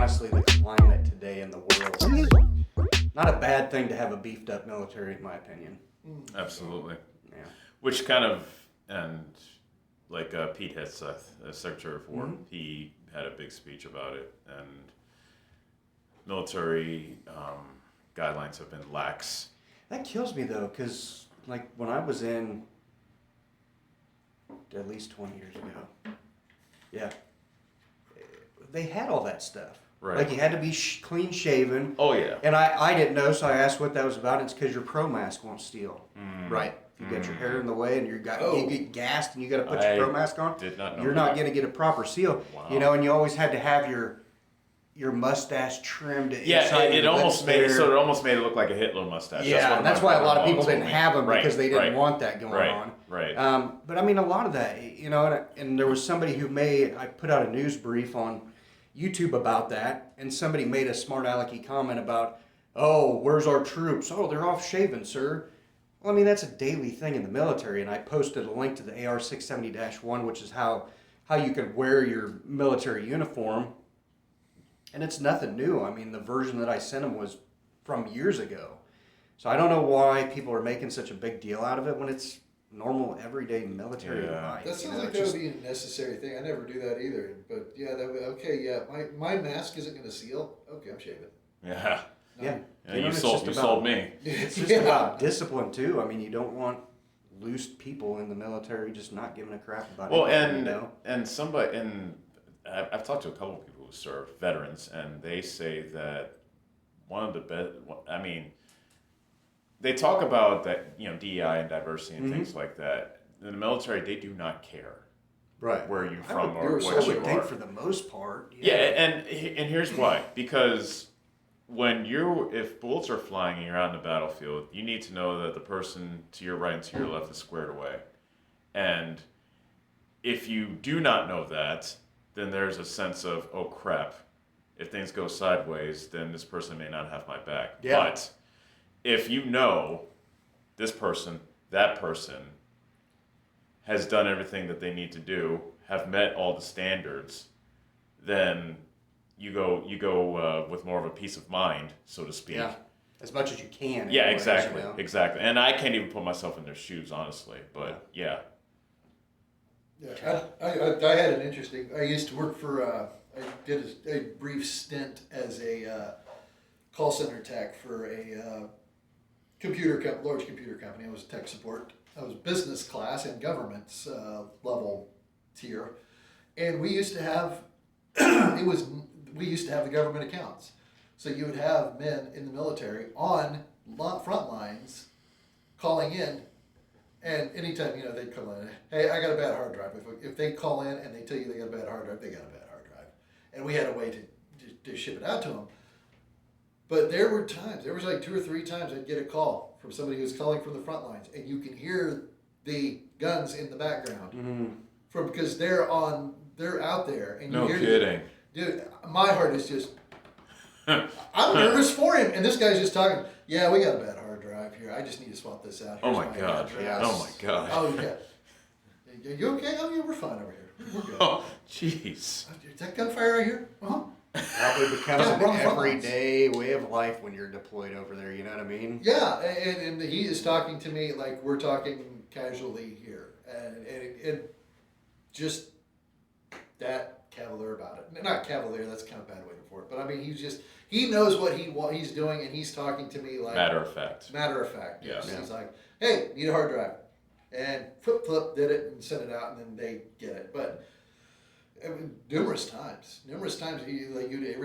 honestly, the climate today in the world is not a bad thing to have a beefed up military, in my opinion. Absolutely. Yeah. Which kind of, and like Pete Hegseth, Secretary of War, he had a big speech about it, and military guidelines have been lax. That kills me though, because like when I was in, at least 20 years ago, yeah, they had all that stuff. Right. Like you had to be clean shaven. Oh yeah. And I didn't know, so I asked what that was about. And it's because your pro mask won't steal. Right. If you got your hair in the way and you get gassed and you got to put your pro mask on, did not know you're not going to get a proper seal. Wow. You know, and you always had to have your mustache trimmed. Yeah, it almost made it so it almost made it look like a Hitler mustache. Yeah, that's why a lot of people didn't have them because they didn't want that going on. Right. But I mean, a lot of that, you know, and there was somebody I put out a news brief on YouTube about that, and somebody made a smart alecky comment about, oh, where's our troops? Oh, they're off shaven, sir. Well, I mean, that's a daily thing in the military, and I posted a link to the AR 670-1, which is how you can wear your military uniform, and it's nothing new. I mean, the version that I sent them was from years ago. So I don't know why people are making such a big deal out of it when it's normal, everyday military life. That sounds like that would be a necessary thing. I never do that either. But yeah, my mask isn't going to seal. Okay, I'm shaving. Yeah. No. Yeah. You sold me. It's just about discipline too. I mean, you don't want loose people in the military just not giving a crap about anything, you know? I've talked to a couple of people who serve, veterans, and they say that one of the best. I mean, they talk about that, you know, DEI and diversity and things like that. In the military, they do not care, right, where you're from or what I would you think are. for the most part. Yeah, and here's why. Because if bullets are flying and you're out in the battlefield, you need to know that the person to your right and to your left is squared away. And if you do not know that, then there's a sense of, oh crap, if things go sideways, then this person may not have my back. Yeah. But if you know this person, that person has done everything that they need to do, have met all the standards, then you go with more of a peace of mind, so to speak. Yeah, as much as you can. Yeah, anyways, exactly, you know? exactly. And I can't even put myself in their shoes, honestly. But yeah. Yeah, I had an interesting. I used to work for. I did a brief stint as a call center tech for a large computer company. I was tech support. I was business class and government's level tier, and we used to have we used to have the government accounts. So you would have men in the military on front lines calling in, and anytime, you know, they'd call in, hey, I got a bad hard drive. If they call in and they tell you they got a bad hard drive, they got a bad hard drive. And we had a way to ship it out to them. But there were like 2 or 3 times I'd get a call from somebody who was calling from the front lines, and you can hear the guns in the background because they're out there, and you No hear kidding. Dude, my heart is just. I'm nervous for him, and this guy's just talking. Yeah, we got a bad hard drive here. I just need to swap this out. Oh Here's my god. address. Oh my god. Oh yeah. You okay? Oh yeah, we're fine over here. We're good. Oh, jeez. Is that gunfire right here? Probably becomes an wrong front lines. everyday way of life when you're deployed over there. You know what I mean? Yeah, and he is talking to me like we're talking casually here, and it just that cavalier about it. Not cavalier. That's kind of a bad way for it. But I mean, he knows what he's doing, and he's talking to me like Matter of fact. Matter of fact. Yes. Yeah. He's like, hey, need a hard drive, and flip did it and sent it out, and then they get it. But I mean, numerous times, every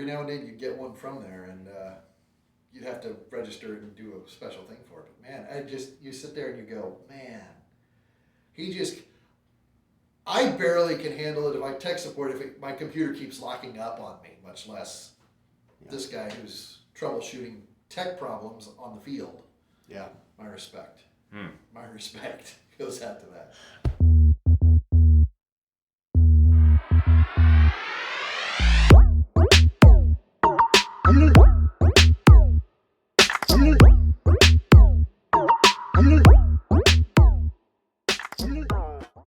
now and then you'd get one from there, and you'd have to register it and do a special thing for it. But man, you sit there and you go, man, I barely can handle it if I tech support if my computer keeps locking up on me, much less this guy who's troubleshooting tech problems on the field. Yeah. My respect. My respect goes out to that.